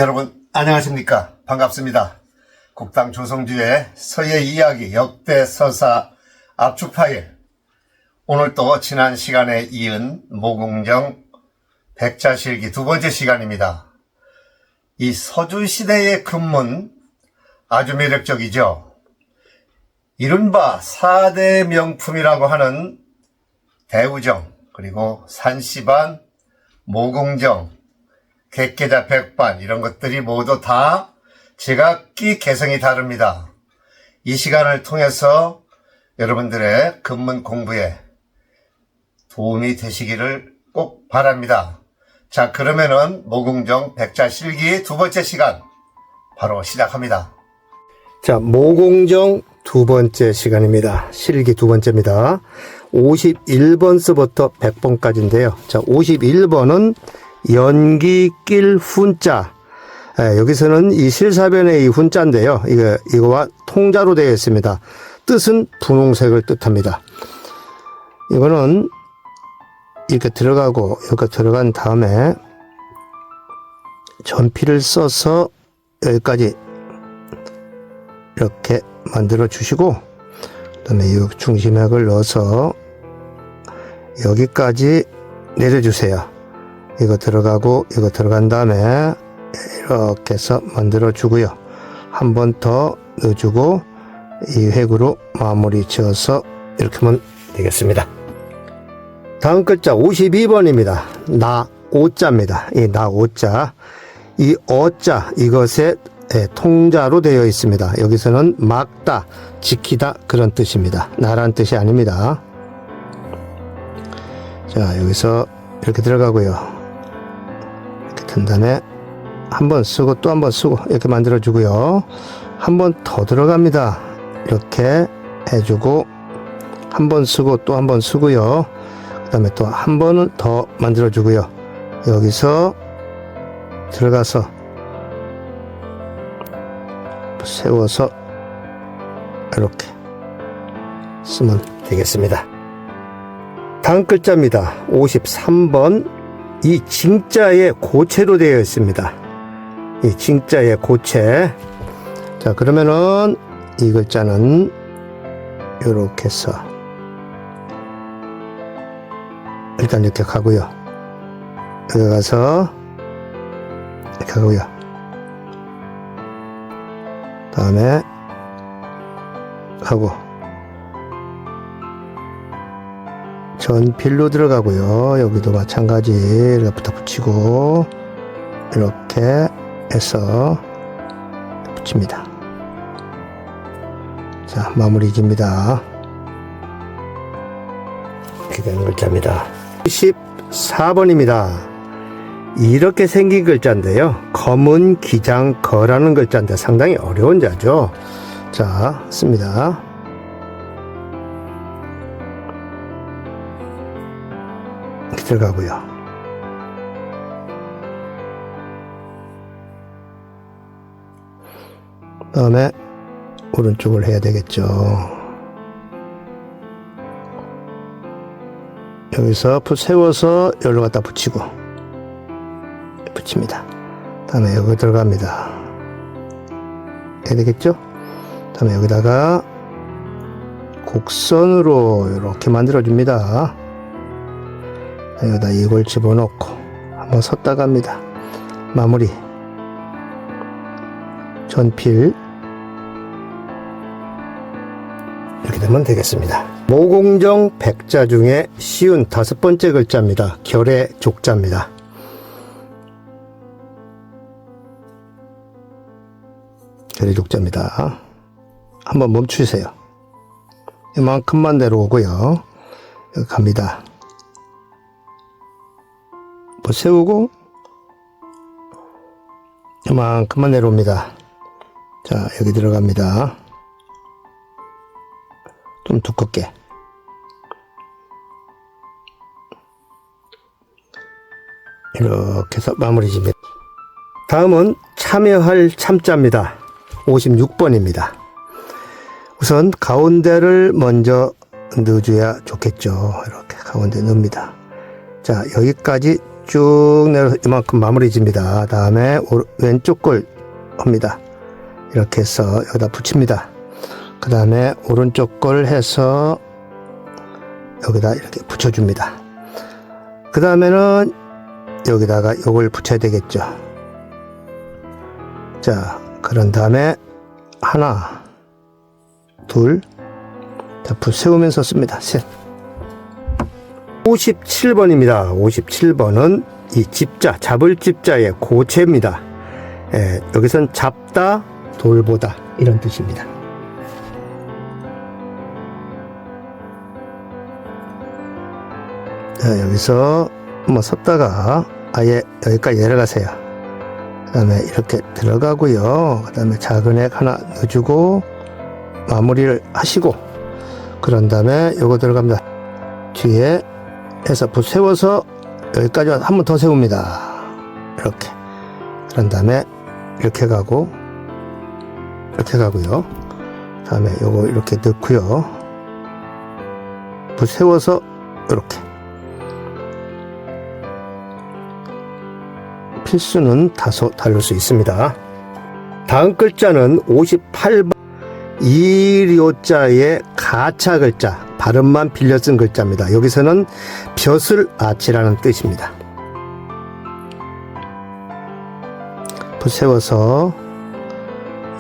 여러분 안녕하십니까? 반갑습니다. 국당 조성주의 서예 이야기 역대 서사 압축 파일, 오늘 또 지난 시간에 이은 모공정 백자실기 두 번째 시간입니다. 이 서주시대의 금문 아주 매력적이죠. 이른바 4대 명품이라고 하는 대우정, 그리고 산시반, 모공정, 객계자 백반, 이런 것들이 모두 다 제각기 개성이 다릅니다. 이 시간을 통해서 여러분들의 금문 공부에 도움이 되시기를 꼭 바랍니다. 자, 그러면은 모공정 백자실기 두 번째 시간 바로 시작합니다. 자, 모공정 두 번째 시간입니다. 실기 두 번째입니다. 51번서부터 100번까지인데요. 자, 51번은 연기낄 훈자. 여기서는 이 실사변의 이 훈자인데요. 이거와 통자로 되어 있습니다. 뜻은 분홍색을 뜻합니다. 이거는 이렇게 들어가고, 이렇게 들어간 다음에 전피를 써서 여기까지 이렇게 만들어 주시고, 그 다음에 이 중심액을 넣어서 여기까지 내려주세요. 이거 들어가고 이거 들어간 다음에 이렇게 해서 만들어 주고요. 한 번 더 넣어주고 이 획으로 마무리 지어서 이렇게 하면 되겠습니다. 다음 글자 52번입니다. 나 오자입니다. 이 나 오자, 이 어자, 이것의 통자로 되어 있습니다. 여기서는 막다, 지키다, 그런 뜻입니다. 나란 뜻이 아닙니다. 자, 여기서 이렇게 들어가고요. 이렇게 든 다음에 한 번 쓰고 또 한 번 쓰고 이렇게 만들어 주고요. 한 번 더 들어갑니다. 이렇게 해주고 한 번 쓰고 또 한 번 쓰고요. 그 다음에 또 한 번을 더 만들어 주고요. 여기서 들어가서 세워서 이렇게 쓰면 되겠습니다. 다음 글자입니다. 53번. 이 징자의 고체로 되어 있습니다. 이 징자의 고체. 자, 그러면은 이 글자는 이렇게 해서 일단 이렇게 가고요. 여기 가서 이렇게 가고요. 다음에 하고 전필로 들어가고요. 여기도 마찬가지 이렇게 붙이고 이렇게 해서 붙입니다. 자, 마무리 집니다. 이렇게 되는 글자입니다. 14번입니다. 이렇게 생긴 글자인데요. 검은 기장 거라는 글자인데 상당히 어려운 자죠. 자, 씁니다. 이렇게 들어가고요. 그 다음에 오른쪽을 해야 되겠죠. 여기서 세워서 여기로 갖다 붙이고 붙입니다. 다음에 여기 들어갑니다. 해야 되겠죠? 다음에 여기다가 곡선으로 이렇게 만들어 줍니다. 여기다 이걸 집어넣고 한번 섰다 갑니다. 마무리. 전필. 이렇게 되면 되겠습니다. 모공정 백자 중에 쉬운 5번째 글자입니다. 결의 족자입니다. 결의 족자입니다. 한번 멈추세요. 이만큼만 내려오고요. 여기 갑니다. 세우고 이만큼만 내려옵니다. 자, 여기 들어갑니다. 좀 두껍게 이렇게 해서 마무리 집니다. 다음은 참여할 참자입니다. 56번입니다. 우선 가운데를 먼저 넣어줘야 좋겠죠. 이렇게 가운데 넣습니다. 자, 여기까지 쭉 내려서 이만큼 마무리 집니다. 다음에 왼쪽 걸 합니다. 이렇게 해서 여기다 붙입니다. 그 다음에 오른쪽 걸 해서 여기다 이렇게 붙여줍니다. 그 다음에는 여기다가 요걸 붙여야 되겠죠. 자, 그런 다음에 하나, 둘, 자, 붓 세우면서 씁니다. 셋. 57번입니다. 57번은 이 집자, 잡을 집자의 고체입니다. 예, 여기선 잡다, 돌보다 이런 뜻입니다. 자, 여기서 한번 섰다가 아예 여기까지 내려가세요. 그 다음에 이렇게 들어가고요. 그 다음에 작은 액 하나 넣어주고 마무리를 하시고, 그런 다음에 요거 들어갑니다. 뒤에 해서 붓 세워서 여기까지 한 번 더 세웁니다. 이렇게. 그런 다음에 이렇게 가고 이렇게 가고요. 다음에 요거 이렇게 넣고요. 붓 세워서 이렇게. 필수는 다소 다를 수 있습니다. 다음 글자는 58번 이료자의 가차 글자, 발음만 빌려 쓴 글자입니다. 여기서는 벼슬 아치라는 뜻입니다. 붓 세워서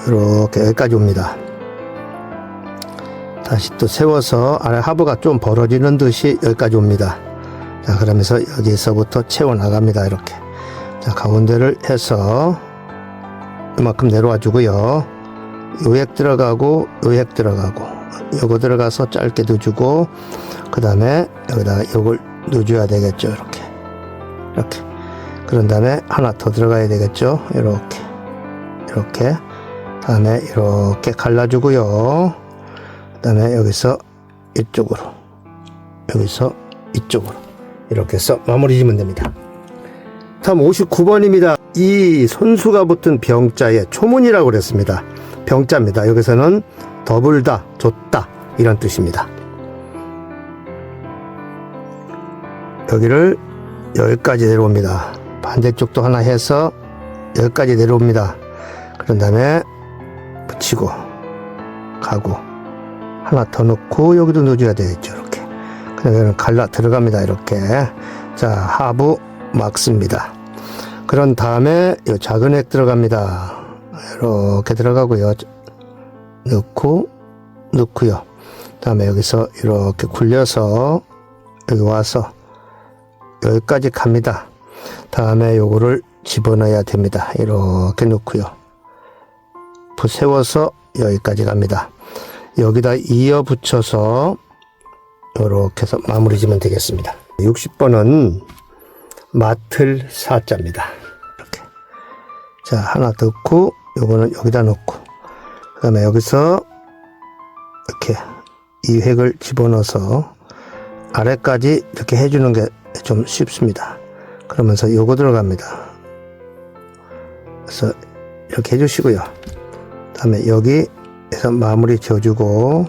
이렇게 여기까지 옵니다. 다시 또 세워서 아래 하부가 좀 벌어지는 듯이 여기까지 옵니다. 자, 그러면서 여기서부터 채워 나갑니다. 이렇게. 자, 가운데를 해서 이만큼 내려와 주고요. 요액 들어가고 요액 들어가고 요거 들어가서 짧게 넣어주고, 그 다음에 여기다가 요걸 넣어줘야 되겠죠. 이렇게 이렇게. 그런 다음에 하나 더 들어가야 되겠죠. 이렇게 이렇게. 다음에 이렇게 갈라주고요. 그 다음에 여기서 이쪽으로, 여기서 이쪽으로 이렇게 해서 마무리 지면 됩니다. 다음 59번입니다. 이 손수가 붙은 병자의 초문이라고 그랬습니다. 병자입니다. 여기서는 더불다, 줬다 이런 뜻입니다. 여기를 여기까지 내려옵니다. 반대쪽도 하나 해서 여기까지 내려옵니다. 그런 다음에 붙이고 가고 하나 더 넣고 여기도 넣어줘야 되겠죠. 이렇게. 그러면 갈라 들어갑니다. 이렇게. 자, 하부 막습니다. 그런 다음에 이 작은 액 들어갑니다. 이렇게 들어가고요. 넣고요. 다음에 여기서 이렇게 굴려서 여기 와서 여기까지 갑니다. 다음에 요거를 집어넣어야 됩니다. 이렇게 넣고요. 붓 세워서 여기까지 갑니다. 여기다 이어 붙여서 이렇게 해서 마무리 지면 되겠습니다. 60번은 맡을 사자입니다. 이렇게. 자, 하나 넣고 요거는 여기다 넣고, 그 다음에 여기서 이렇게 이 획을 집어넣어서 아래까지 이렇게 해주는 게 좀 쉽습니다. 그러면서 요거 들어갑니다. 그래서 이렇게 해주시고요. 그 다음에 여기에서 마무리 지어주고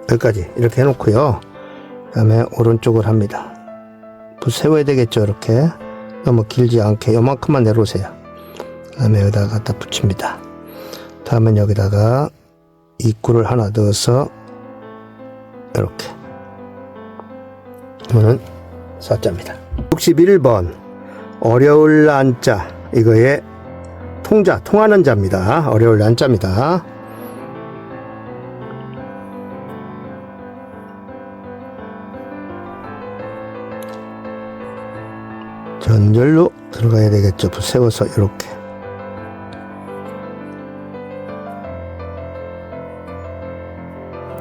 여기까지 이렇게 해놓고요. 그 다음에 오른쪽을 합니다. 붓 세워야 되겠죠. 이렇게 너무 길지 않게 요만큼만 내려오세요. 그 다음에 여기다가 갖다 붙입니다. 다음엔 여기다가 입구를 하나 넣어서 이렇게. 이거는 사자입니다. 61번 어려울 난자, 이거의 통자, 통하는 자입니다. 어려울 난자입니다. 전절로 들어가야 되겠죠. 붓 세워서 이렇게.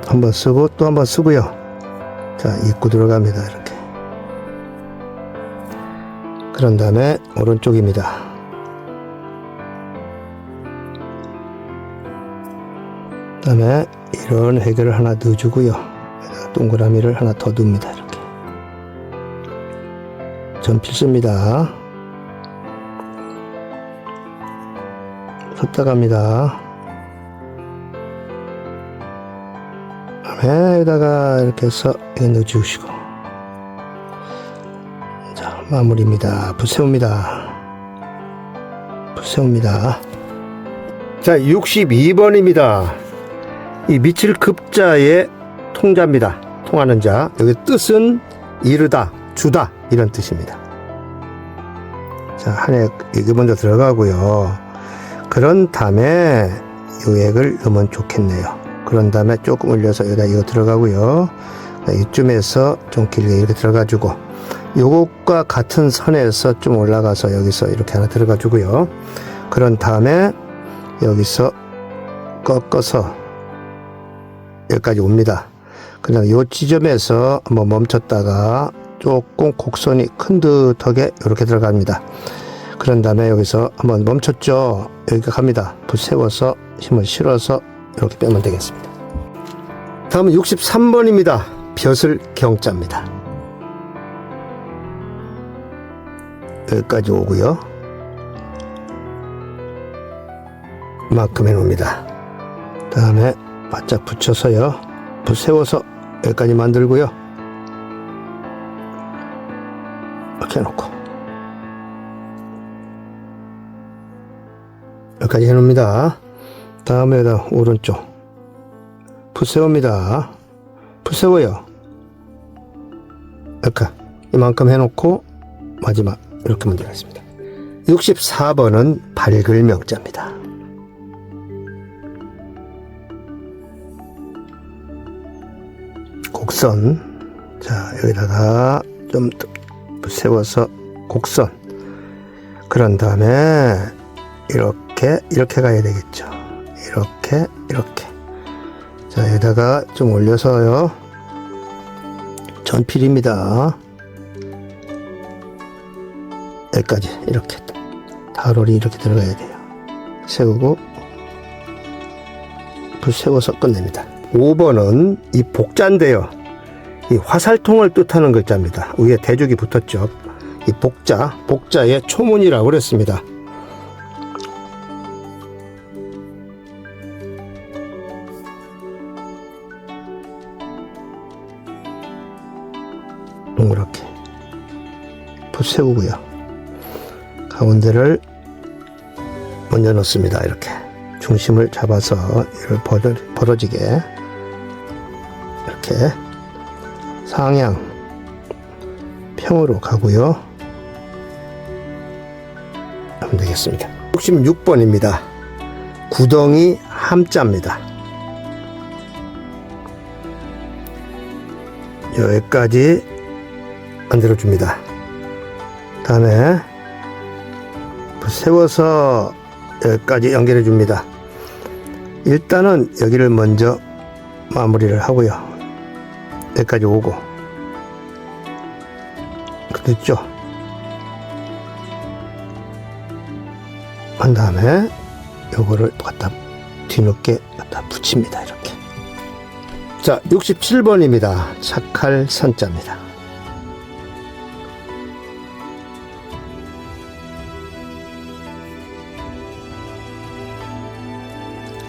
한번 쓰고 또 한번 쓰고요. 자, 입구 들어갑니다. 이렇게. 그런 다음에 오른쪽입니다. 그 다음에 이런 해결을 하나 넣어주고요. 동그라미를 하나 더 넣습니다. 이렇게. 전 필수입니다. 섰다 갑니다. 여기다가 이렇게 해서 넣어주시고, 마무리입니다. 붓세웁니다. 붓세웁니다. 자, 62번입니다. 이 미칠 급자의 통자입니다. 통하는 자. 여기 뜻은 이르다, 주다 이런 뜻입니다. 자, 한액 이게 먼저 들어가고요. 그런 다음에 요액을 넣으면 좋겠네요. 그런 다음에 조금 올려서 여기다 이거 들어가고요. 이쯤에서 좀 길게 이렇게 들어가주고, 요것과 같은 선에서 좀 올라가서 여기서 이렇게 하나 들어가주고요. 그런 다음에 여기서 꺾어서 여기까지 옵니다. 그 다음에 요 지점에서 한번 멈췄다가 조금 곡선이 큰 듯하게 이렇게 들어갑니다. 그런 다음에 여기서 한번 멈췄죠. 여기가 갑니다. 붓 세워서 힘을 실어서 이렇게 빼면 되겠습니다. 다음은 63번입니다. 벼슬 경자입니다. 여기까지 오고요. 이만큼 해놓습니다. 다음에 바짝 붙여서요. 붓 세워서 여기까지 만들고요. 이렇게 해놓고 여기까지 해놓습니다. 다음에 여기다 오른쪽 붓 세웁니다. 붓 세워요. 이렇게 이만큼 해놓고 마지막 이렇게 만들겠습니다. 64번은 밝을 명자입니다. 곡선. 자, 여기다가 좀 세워서 곡선. 그런 다음에 이렇게 가야 되겠죠. 이렇게. 자, 여기다가 좀 올려서요. 전필입니다. 여기까지 이렇게 다롤이 이렇게 들어가야 돼요. 세우고 붓 세워서 끝냅니다. 5번은 이 복자인데요. 이 화살통을 뜻하는 글자입니다. 위에 대죽이 붙었죠. 이 복자의 초문이라고 그랬습니다. 동그랗게 붓 세우고요. 가운데를 먼저 넣습니다. 이렇게 중심을 잡아서 이를 벌어지게 이렇게 상향 평으로 가고요. 하면 되겠습니다. 66번입니다. 구덩이 함자입니다. 여기까지 만들어줍니다. 다음에 세워서 여기까지 연결해 줍니다. 일단은 여기를 먼저 마무리를 하고요. 여기까지 오고 됐죠? 한 다음에 요거를 갖다 뒤늦게 갖다 붙입니다. 이렇게. 자, 67번입니다. 착할 선자입니다.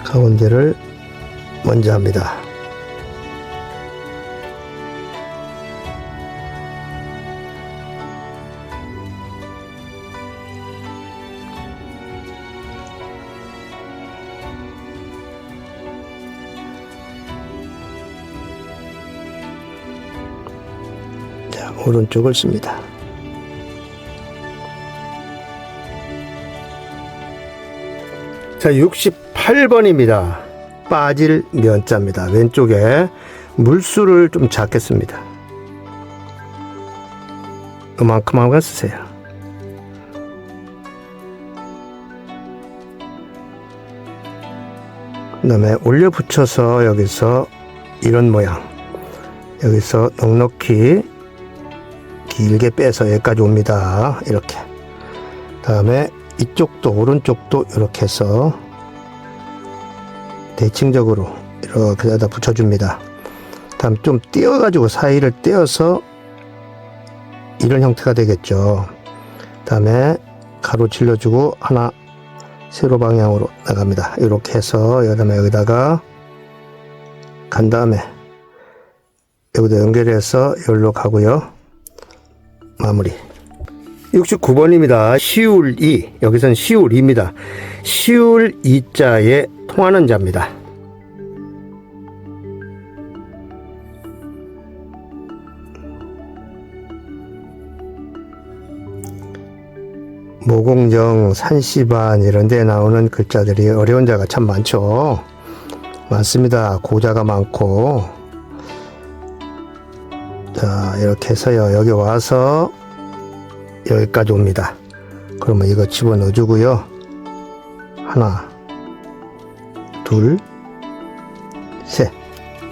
가운데를 먼저 합니다. 자, 오른쪽을 씁니다. 자, 68번입니다. 빠질 면자입니다. 왼쪽에 물수를 좀 작겠습니다. 이만큼 하고 쓰세요. 그 다음에 올려 붙여서 여기서 이런 모양, 여기서 넉넉히 길게 빼서 여기까지 옵니다. 이렇게. 다음에 이쪽도 오른쪽도 이렇게 해서 대칭적으로 이렇게 여기다 붙여줍니다. 다음 좀 띄어가지고 사이를 떼어서 이런 형태가 되겠죠. 다음에 가로 질러주고 하나 세로 방향으로 나갑니다. 이렇게 해서 여기다가 간 다음에 여기다 연결해서 여기로 가고요. 마무리. 69번입니다. 시울 2. 여기선 시울 2입니다. 시울 2자에 통하는 자입니다. 모공정, 산시반 이런 데 나오는 글자들이 어려운 자가 참 많죠. 많습니다. 고자가 많고. 자, 이렇게 해서요. 여기 와서 여기까지 옵니다. 그러면 이거 집어넣어 주고요. 하나, 둘, 셋.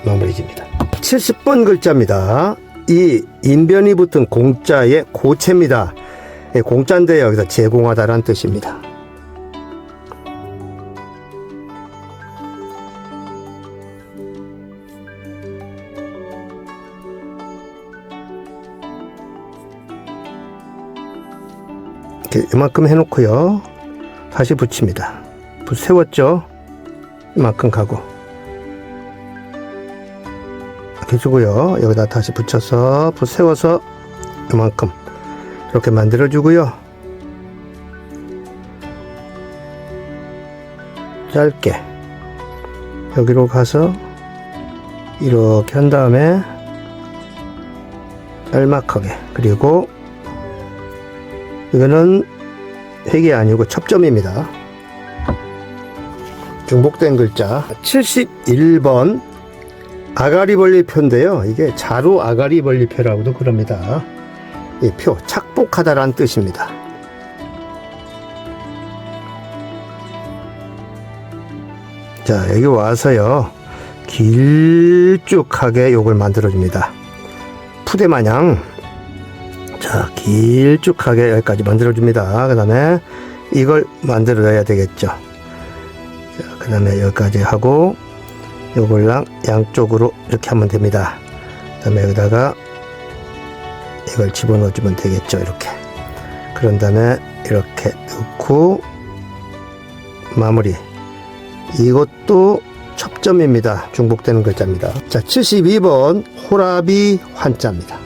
마무리 집니다. 70번 글자입니다. 이 인변이 붙은 공자의 고체입니다. 공자인데 여기서 제공하다라는 뜻입니다. 이렇게 이만큼 해놓고요. 다시 붙입니다. 붓 세웠죠? 이만큼 가고 이렇게 주고요. 여기다 다시 붙여서 붓 세워서 이만큼 이렇게 만들어 주고요. 짧게 여기로 가서 이렇게 한 다음에 짤막하게, 그리고 이거는 획이 아니고 첩점입니다. 중복된 글자 71번 아가리벌리표인데요. 이게 자루 아가리벌리표라고도 그럽니다. 이 표, 착복하다라는 뜻입니다. 자, 여기 와서요. 길쭉하게 요걸 만들어줍니다. 푸대마냥. 자, 길쭉하게 여기까지 만들어줍니다. 그 다음에 이걸 만들어야 되겠죠. 자, 그 다음에 여기까지 하고 요걸랑 양쪽으로 이렇게 하면 됩니다. 그 다음에 여기다가 이걸 집어넣어주면 되겠죠. 이렇게. 그런 다음에 이렇게 넣고 마무리. 이것도 첩점입니다. 중복되는 글자입니다. 자, 72번 호라비 환자입니다.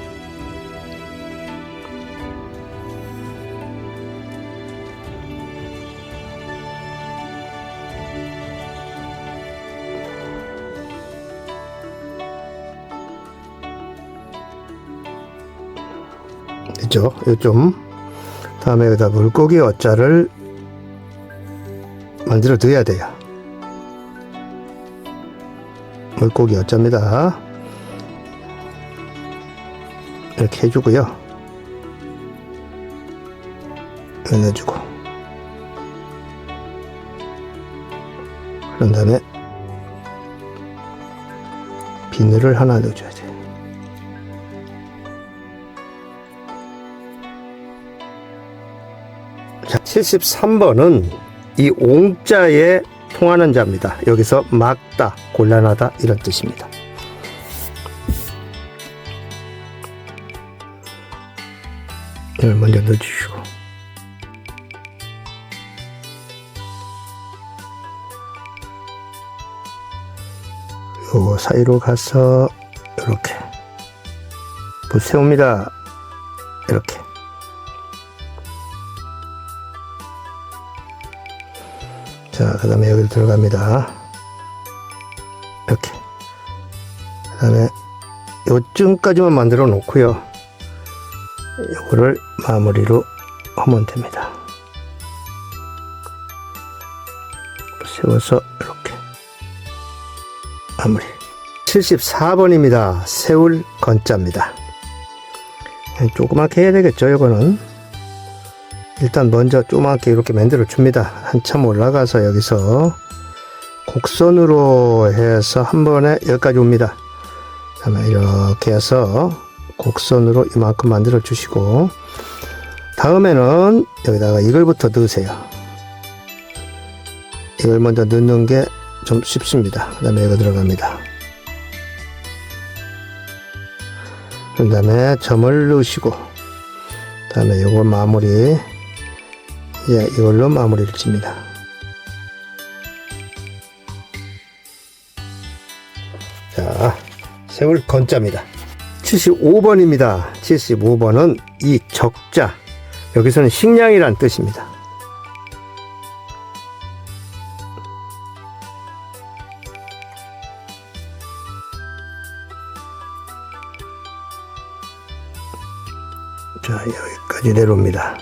됐죠? 요점. 다음에 여기다 물고기 어자를 만들어 둬야 돼요. 물고기 어자입니다. 이렇게 해주고요. 넣어주고. 그런 다음에 비늘을 하나 넣어줘야 돼요. 자, 73번은 이 옹자에 통하는 자입니다. 여기서 막다, 곤란하다 이런 뜻입니다. 이걸 먼저 넣어주시고 요 사이로 가서 이렇게 붓 세웁니다. 이렇게. 자, 그 다음에 여기로 들어갑니다. 이렇게. 그 다음에 요쯤까지만 만들어 놓고요. 요거를 마무리로 하면 됩니다. 세워서 이렇게 마무리. 74번입니다. 세울 건자입니다. 조그맣게 해야 되겠죠. 요거는 일단 먼저 조그맣게 이렇게 만들어 줍니다. 한참 올라가서 여기서 곡선으로 해서 한 번에 여기까지 옵니다. 다음에 이렇게 해서 곡선으로 이만큼 만들어 주시고, 다음에는 여기다가 이걸부터 넣으세요. 이걸 먼저 넣는 게 좀 쉽습니다. 그 다음에 이거 들어갑니다. 그 다음에 점을 넣으시고, 그 다음에 이거 마무리, 이걸로 마무리를 칩니다. 자, 세울 건자입니다. 75번입니다. 75번은 이 적자, 여기서는 식량이란 뜻입니다. 자, 여기까지 내려옵니다.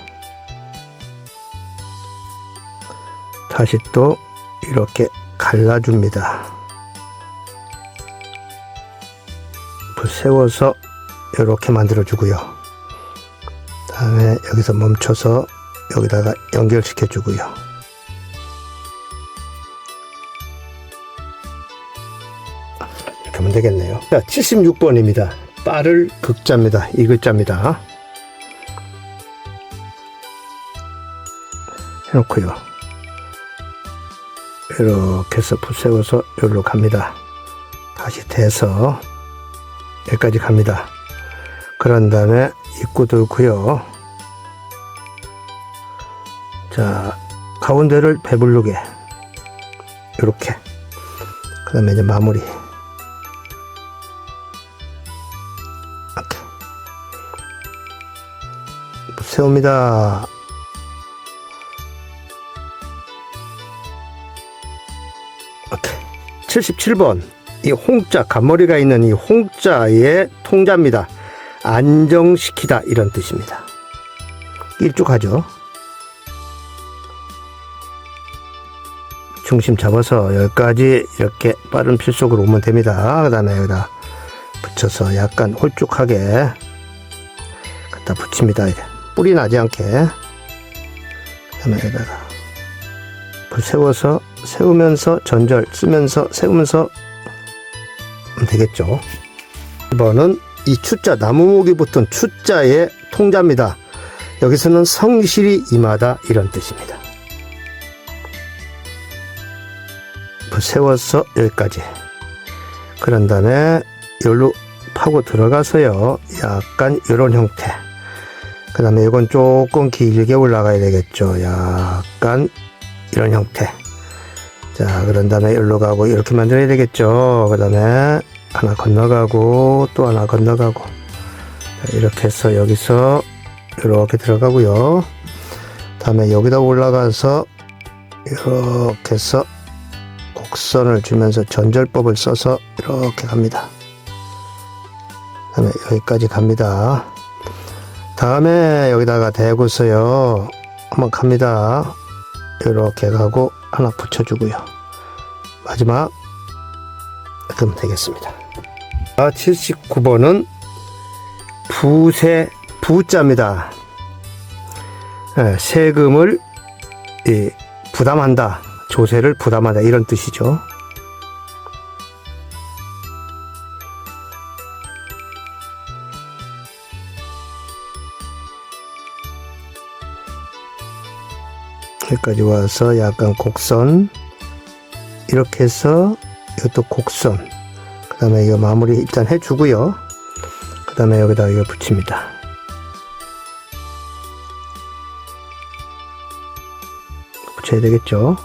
다시 또 이렇게 갈라줍니다. 불 세워서 이렇게 만들어 주고요. 다음에 여기서 멈춰서 여기다가 연결시켜 주고요. 이렇게 하면 되겠네요. 자, 76번입니다. 빠를 극자입니다. 이 글자입니다. 해놓고요. 이렇게 해서 불 세워서 여기로 갑니다. 다시 대서 여기까지 갑니다. 그런 다음에 입구 들고요. 자, 가운데를 배부르게 이렇게. 그 다음에 이제 마무리. 이렇게 불 세웁니다. 오케이. 77번. 이 홍자, 간머리가 있는 이 홍자의 통자입니다. 안정시키다 이런 뜻입니다. 일쭉하죠. 중심 잡아서 여기까지 이렇게 빠른 필속으로 오면 됩니다. 그 다음에 여기다 붙여서 약간 홀쭉하게 갖다 붙입니다. 뿌리 나지 않게. 그 다음에 여기다가 불 세워서 세우면서 전절 쓰면서 세우면서 하면 되겠죠. 1번은 이 추자, 나무목이 붙은 추자의 통자입니다. 여기서는 성실이 임하다 이런 뜻입니다. 불 세워서 여기까지. 그런 다음에 여기로 파고 들어가서요. 약간 이런 형태. 그 다음에 이건 조금 길게 올라가야 되겠죠. 약간 이런 형태. 자, 그런 다음에 여기로 가고 이렇게 만들어야 되겠죠. 그 다음에 하나 건너가고 또 하나 건너가고. 자, 이렇게 해서 여기서 이렇게 들어가고요. 다음에 여기다 올라가서 이렇게 해서 곡선을 주면서 전절법을 써서 이렇게 갑니다. 그 다음에 여기까지 갑니다. 다음에 여기다가 대고서요. 한번 갑니다. 이렇게 가고 하나 붙여주고요. 마지막 그러면 되겠습니다. 79번은 부세, 부자입니다. 세금을 부담한다, 조세를 부담한다 이런 뜻이죠. 여기까지 와서 약간 곡선 이렇게 해서 이것도 곡선, 그 다음에 이거 마무리 일단 해주고요. 그 다음에 여기다 이거 붙입니다. 붙여야 되겠죠.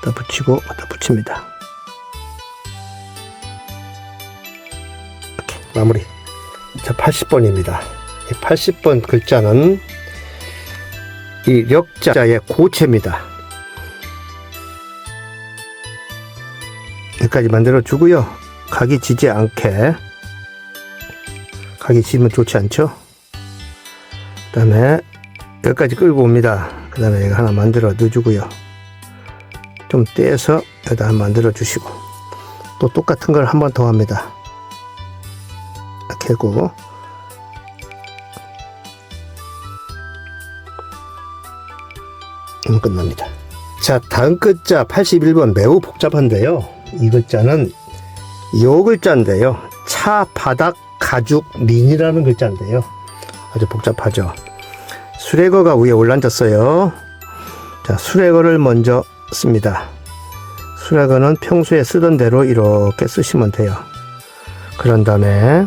갖다 붙이고 갖다 붙입니다. 이렇게 마무리. 자, 80번입니다. 이 80번 글자는 이 력자의 고체입니다. 여기까지 만들어 주고요. 각이 지지 않게. 각이 지면 좋지 않죠. 그 다음에 여기까지 끌고 옵니다. 그 다음에 이거 하나 만들어 넣어주고요. 좀 떼서 여기다 한번 만들어 주시고 또 똑같은 걸 한 번 더 합니다. 이렇게 하고 끝납니다. 자, 다음 글자 81번 매우 복잡한데요. 이 글자는 요 글자인데요. 차, 바닥, 가죽, 민이라는 글자인데요. 아주 복잡하죠. 수레거가 위에 올라앉았어요. 자, 수레거를 먼저 씁니다. 수레거는 평소에 쓰던 대로 이렇게 쓰시면 돼요. 그런 다음에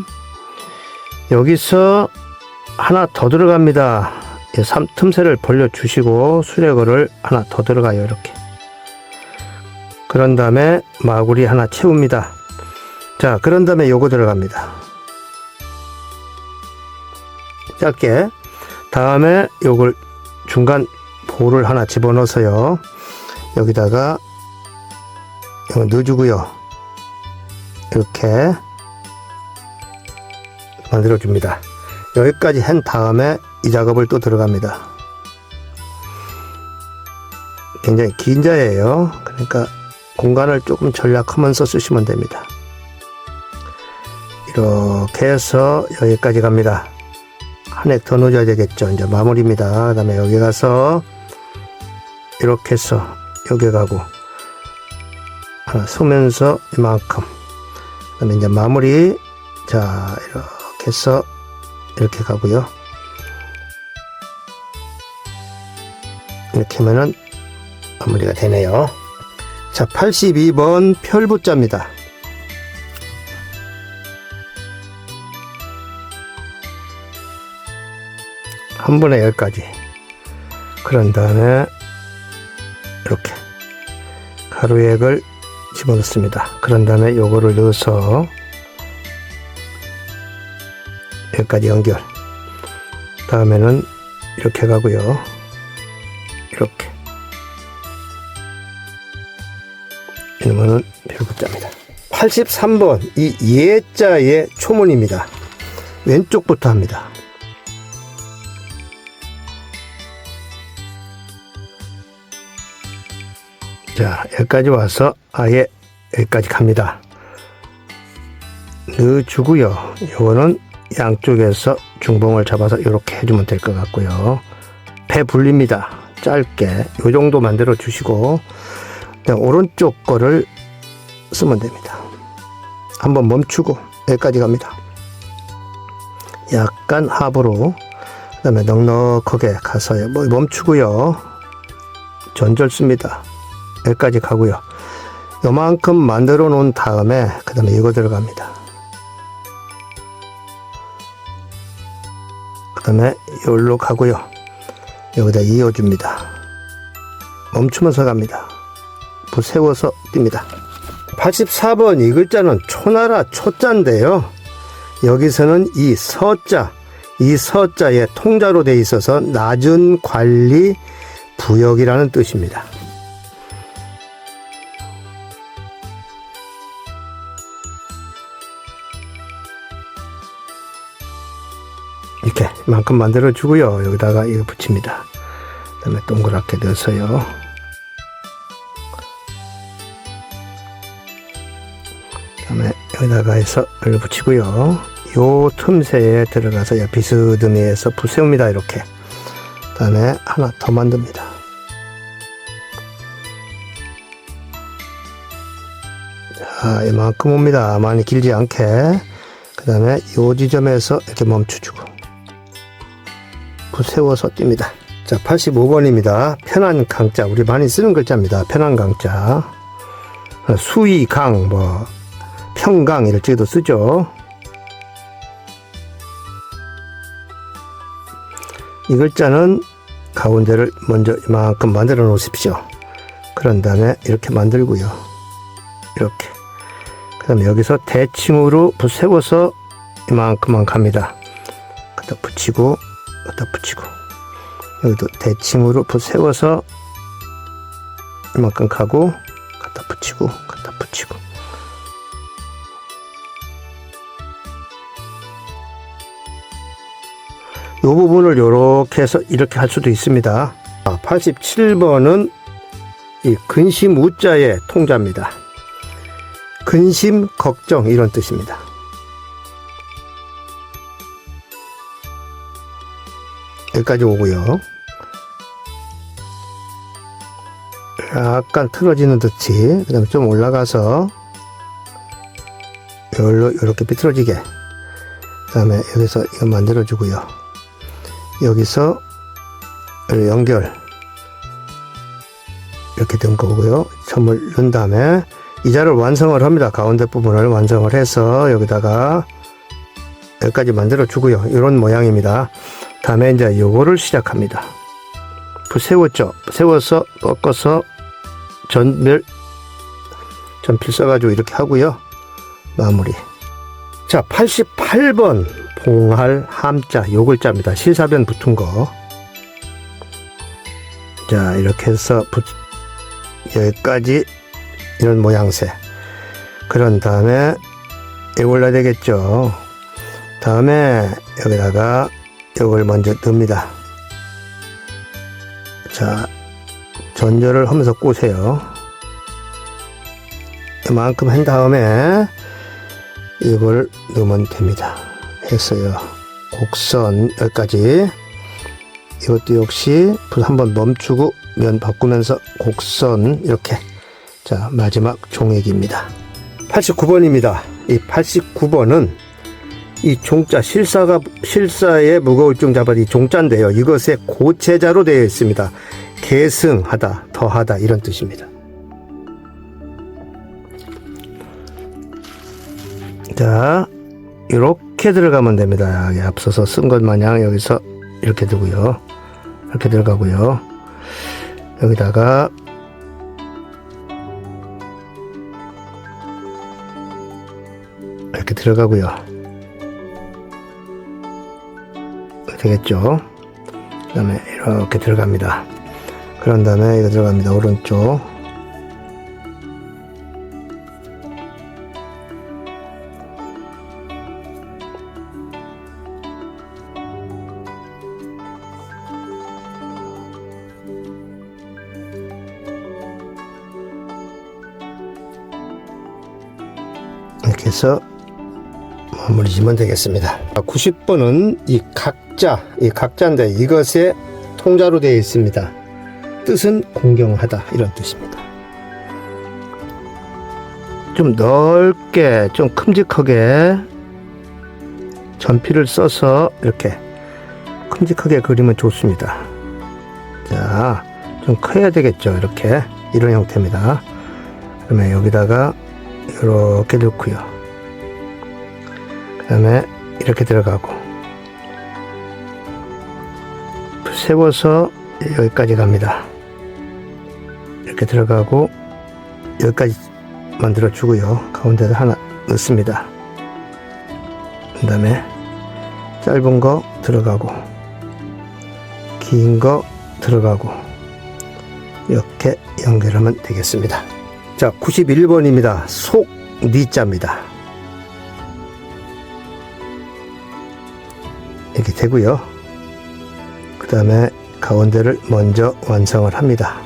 여기서 하나 더 들어갑니다. 틈새를 벌려주시고 수레거를 하나 더 들어가요. 이렇게. 그런 다음에 마구리 하나 채웁니다. 자, 그런 다음에 요거 들어갑니다. 짧게. 다음에 요걸 중간 볼을 하나 집어넣어서요. 여기다가 이거 넣어주고요. 이렇게 만들어줍니다. 여기까지 한 다음에 이 작업을 또 들어갑니다. 굉장히 긴 자예요. 그러니까 공간을 조금 전략하면서 쓰시면 됩니다. 이렇게 해서 여기까지 갑니다. 한 획 더 넣어줘야 되겠죠. 이제 마무리입니다. 그 다음에 여기 가서 이렇게 해서 여기 가고 하나 쏘면서 이만큼. 그 다음에 이제 마무리. 자, 이렇게 해서 이렇게 가고요. 이렇게 하면은 마무리가 되네요. 자, 82번 펼붓자입니다. 한 번에 10가지. 그런 다음에 이렇게 가루액을 집어넣습니다. 그런 다음에 요거를 넣어서 여기까지 연결. 다음에는 이렇게 가고요. 이렇게. 이놈은 펼붓자입니다. 83번 이 예자의 초문입니다. 왼쪽부터 합니다. 자, 여기까지 와서 아예 여기까지 갑니다. 넣어주고요. 요거는 양쪽에서 중봉을 잡아서 이렇게 해주면 될 것 같고요. 배 불립니다. 짧게 요 정도 만들어 주시고 오른쪽 거를 쓰면 됩니다. 한번 멈추고 여기까지 갑니다. 약간 하부로, 그 다음에 넉넉하게 가서 멈추고요. 전절 씁니다. 여기까지 가고요. 요만큼 만들어 놓은 다음에 그 다음에 이거 들어갑니다. 그 다음에 여기로 가고요. 여기다 이어줍니다. 멈추면서 갑니다. 부 세워서 띱니다. 84번 이 글자는 초나라 초자인데요. 여기서는 이 서자, 이 서자에 통자로 되어 있어서 낮은 관리 부역이라는 뜻입니다. 이렇게 만큼 만들어 주고요. 여기다가 이거 붙입니다. 그 다음에 동그랗게 넣어서요. 그 다음에 여기다가 해서 이걸 붙이고요. 요 틈새에 들어가서 비스듬히해서 부세웁니다. 이렇게. 그 다음에 하나 더 만듭니다. 자, 이만큼 옵니다. 많이 길지 않게. 그 다음에 요 지점에서 이렇게 멈춰주고 세워서 띱니다. 자, 85번입니다. 편한 강자. 우리 많이 쓰는 글자입니다. 편한 강자. 수의 강, 평강 이럴지도 쓰죠. 이 글자는 가운데를 먼저 이만큼 만들어 놓으십시오. 그런 다음에 이렇게 만들고요. 이렇게. 그 다음에 여기서 대칭으로 세워서 이만큼만 갑니다. 갖다 붙이고 갖다 붙이고 여기도 대칭으로 세워서 이만큼 가고 갖다 붙이고 갖다 붙이고 이 부분을 이렇게 해서 이렇게 할 수도 있습니다. 87번은 이 근심 우자의 통자입니다. 근심 걱정 이런 뜻입니다. 여기까지 오고요. 약간 틀어지는 듯이 그 다음에 좀 올라가서 이렇게 비틀어지게 그 다음에 여기서 이거 만들어 주고요. 여기서 연결 이렇게 된 거고요. 점을 넣은 다음에 이 자를 완성을 합니다. 가운데 부분을 완성을 해서 여기다가 여기까지 만들어 주고요. 이런 모양입니다. 다음에 이제 요거를 시작합니다. 세웠죠. 세워서 꺾어서 전필 써가지고 이렇게 하고요. 마무리. 자, 88번 봉할 함자 요 글자입니다. 실사변 붙은 거. 자, 이렇게 해서 여기까지 이런 모양새. 그런 다음에 이거 올라야 되겠죠. 다음에 여기다가 이걸 먼저 넣습니다. 자, 전절을 하면서 꼬세요. 이만큼 한 다음에 이걸 넣으면 됩니다. 했어요. 곡선 여기까지. 이것도 역시 한번 멈추고 면 바꾸면서 곡선 이렇게. 자, 마지막 종액입니다. 89번입니다. 이 89번은 이 종자 실사의 무거울 중 잡아 이 종자인데요. 이것의 고체자로 되어 있습니다. 계승하다, 더하다 이런 뜻입니다. 자, 이렇게 들어가면 됩니다. 앞서서 쓴 것 마냥 여기서 이렇게 두고요. 이렇게 들어가고요. 여기다가 이렇게 들어가고요. 되겠죠? 그 다음에 이렇게 들어갑니다. 그런 다음에 이거 들어갑니다. 오른쪽. 이렇게 해서 마무리 지면 되겠습니다. 90번은 이 각자인데 이것의 통자로 되어 있습니다. 뜻은 공경하다 이런 뜻입니다. 좀 넓게 좀 큼직하게 전피를 써서 이렇게 큼직하게 그리면 좋습니다. 자, 좀 커야 되겠죠. 이렇게 이런 형태입니다. 그러면 여기다가 이렇게 넣고요. 그 다음에 이렇게 들어가고 세워서 여기까지 갑니다. 이렇게 들어가고 여기까지 만들어 주고요. 가운데다 하나 넣습니다. 그 다음에 짧은 거 들어가고 긴 거 들어가고 이렇게 연결하면 되겠습니다. 자, 91번입니다. 속 니자입니다. 이렇게 되고요. 그 다음에 가운데를 먼저 완성을 합니다.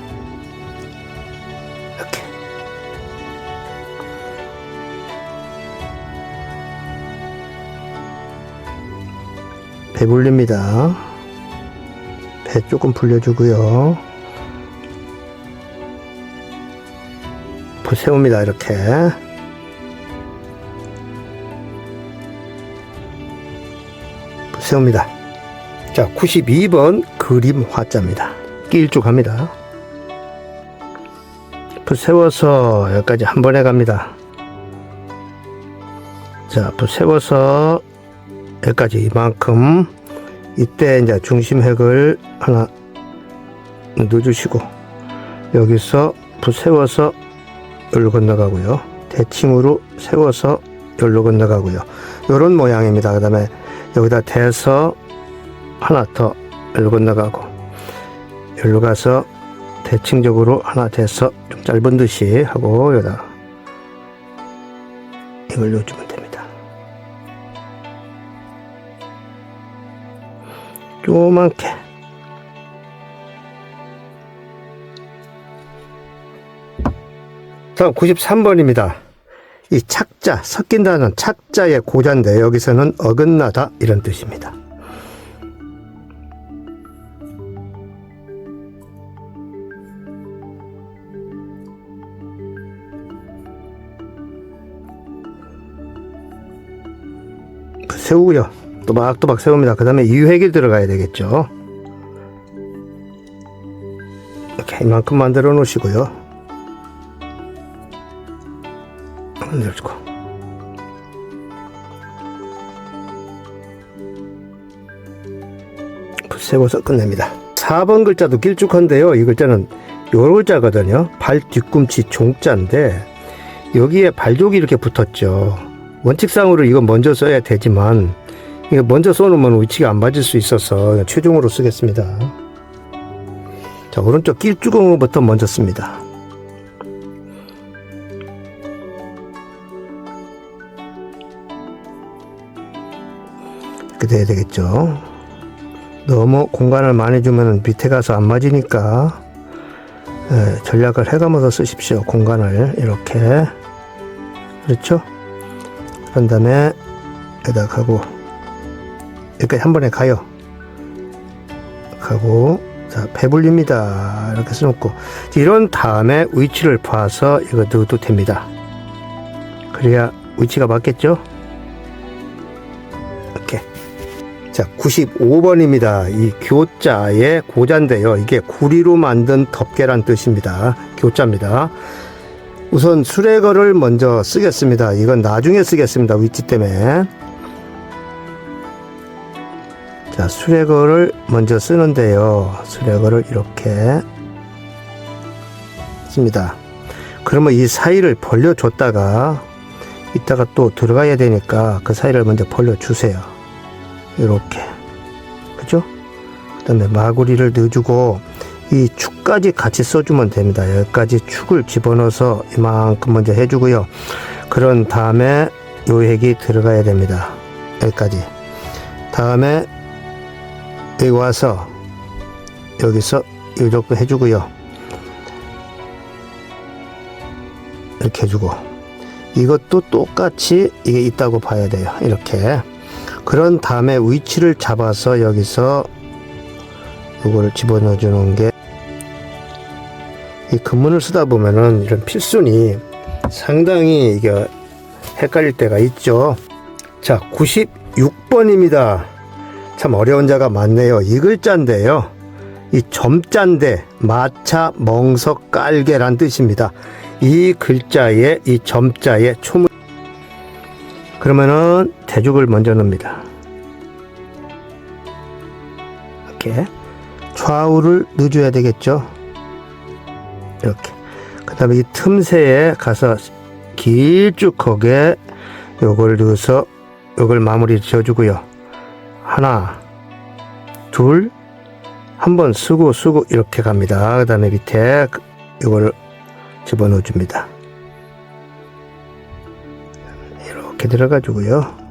이렇게 배불립니다. 배 조금 불려주고요. 세웁니다. 이렇게 세웁니다. 자, 92번 그림 화자입니다. 길쭉합니다. 세워서 여기까지 한 번에 갑니다. 자, 세워서 여기까지 이만큼. 이때 이제 중심획을 하나 넣어주시고 여기서 세워서 여기로 건너가고요. 대칭으로 세워서 여기로 건너가고요. 이런 모양입니다. 그 다음에 여기다 대서 하나 더 여기로 건너가고 여기로 가서 대칭적으로 하나 대서 좀 짧은 듯이 하고 여기다 이걸 넣어주면 됩니다. 조그맣게. 다음 93번입니다. 이 착자, 섞인다는 착자의 고자인데 여기서는 어긋나다 이런 뜻입니다. 세우고요. 또박또박 세웁니다. 그 다음에 이획이 들어가야 되겠죠. 이렇게 이만큼 만들어 놓으시고요. 만들어주고 세워서 끝냅니다. 4번 글자도 길쭉한데요. 이 글자는 요 글자거든요. 발 뒤꿈치 종자인데 여기에 발족이 이렇게 붙었죠. 원칙상으로 이건 먼저 써야 되지만 이거 먼저 써놓으면 위치가 안 맞을 수 있어서 최종으로 쓰겠습니다. 자, 오른쪽 낄주걱부터 먼저 씁니다. 이렇게 돼야 되겠죠. 너무 공간을 많이 주면 밑에 가서 안 맞으니까 전략을 해가면서 쓰십시오. 공간을 이렇게. 그렇죠? 그런 다음에 여기다 가고 여기까지 한 번에 가요. 가고 자, 배불립니다. 이렇게 써놓고 이런 다음에 위치를 봐서 이거 넣어도 됩니다. 그래야 위치가 맞겠죠? 이렇게. 자, 95번입니다. 이 교자의 고자인데요. 이게 구리로 만든 덮개란 뜻입니다. 교자입니다. 우선 수레거를 먼저 쓰겠습니다. 이건 나중에 쓰겠습니다. 위치 때문에. 자, 수레거를 먼저 쓰는데요. 수레거를 이렇게 씁니다. 그러면 이 사이를 벌려줬다가 이따가 또 들어가야 되니까 그 사이를 먼저 벌려주세요. 이렇게. 그죠? 그 다음에 마구리를 넣어주고 이 축까지 같이 써주면 됩니다. 여기까지 축을 집어넣어서 이만큼 먼저 해주고요. 그런 다음에 요 핵이 들어가야 됩니다. 여기까지. 다음에 여기 와서 여기서 이 정도 해주고요. 이렇게 해주고 이것도 똑같이 이게 있다고 봐야 돼요. 이렇게. 그런 다음에 위치를 잡아서 여기서 이거를 집어넣어 주는 게 이 근문을 쓰다 보면은 이런 필순이 상당히 이게 헷갈릴 때가 있죠. 자, 96번입니다. 참 어려운 자가 많네요. 이 글자인데요. 이 점자인데 마차 멍석 깔개란 뜻입니다. 이 글자에 이 점자에 초문 그러면은 대죽을 먼저 넣습니다. 이렇게 좌우를 넣어줘야 되겠죠. 이렇게. 그 다음에 이 틈새에 가서 길쭉하게 요걸 넣어서 요걸 마무리 지어주고요. 하나, 둘, 한 번 쓰고 이렇게 갑니다. 그 다음에 밑에 요거를 집어넣어 줍니다. 이렇게 들어가지고요.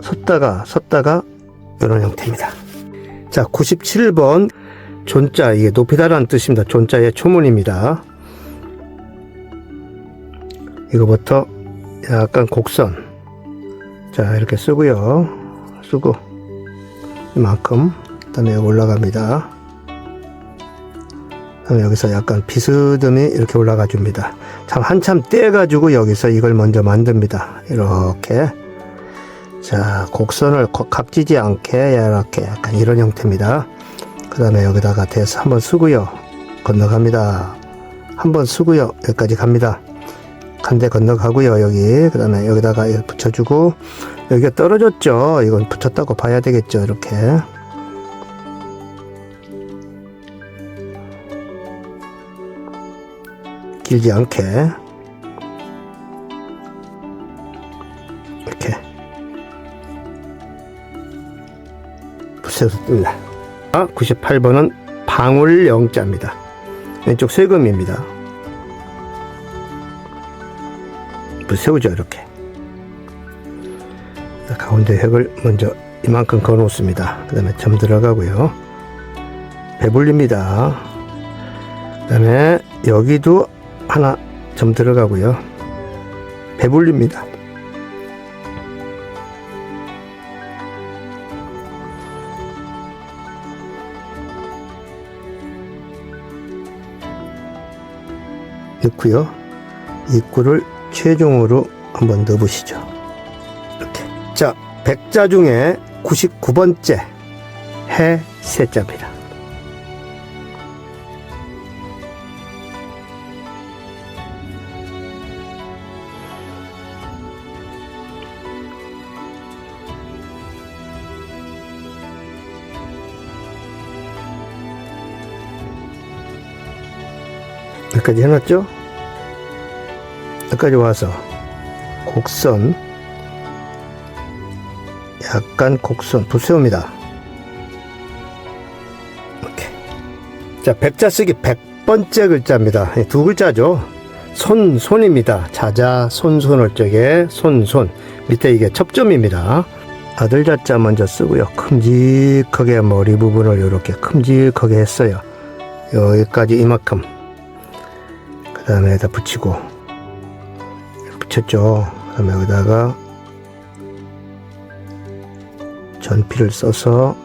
섰다가 이런 형태입니다. 자, 97번 존자, 이게 높이다라는 뜻입니다. 존자의 초문입니다. 이거부터 약간 곡선. 자, 이렇게 쓰고요. 쓰고 이만큼. 그 다음에 올라갑니다. 그 다음에 여기서 약간 비스듬히 이렇게 올라가 줍니다. 참 한참 떼가지고 여기서 이걸 먼저 만듭니다. 이렇게. 자, 곡선을 각지지 않게 이렇게 약간 이런 형태입니다. 그 다음에 여기다가 대서 한번 쓰고요. 건너갑니다. 한번 쓰고요. 여기까지 갑니다. 간대 건너가고요. 여기. 그 다음에 여기다가 붙여주고 여기가 떨어졌죠. 이건 붙였다고 봐야 되겠죠. 이렇게. 길지 않게. 이렇게. 붙여서 뜹니다. 98번은 방울 영자입니다. 왼쪽 세금입니다. 세우죠. 이렇게. 가운데 획을 먼저 이만큼 그어 놓습니다. 그 다음에 점 들어가고요. 배불립니다. 그 다음에 여기도 하나 점 들어가고요. 배불립니다. 넣고요. 입구를 최종으로 한번 넣어보시죠. 이렇게. 자, 백자 중에 99번째 해 세자입니다. 여기까지 해놨죠? 여기까지 와서 곡선 약간 곡선 붓세웁니다. 이렇게. 자, 백자 쓰기 100번째 글자입니다. 두 글자죠. 손입니다. 자자, 손을 쪽에 손. 밑에 이게 첩점입니다. 아들 자자 먼저 쓰고요. 큼직하게 머리 부분을 이렇게 큼직하게 했어요. 여기까지 이만큼. 그 다음에 여기다 붙이고, 붙였죠. 그 다음에 여기다가 전피를 써서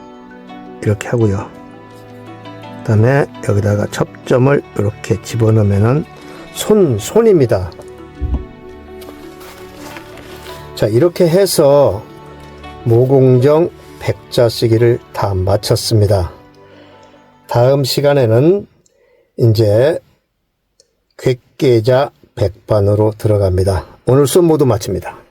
이렇게 하고요. 그 다음에 여기다가 첩점을 이렇게 집어넣으면은 손입니다. 자, 이렇게 해서 모공정 백자 쓰기를 다 마쳤습니다. 다음 시간에는 이제 객계자 백반으로 들어갑니다. 오늘 수업 모두 마칩니다.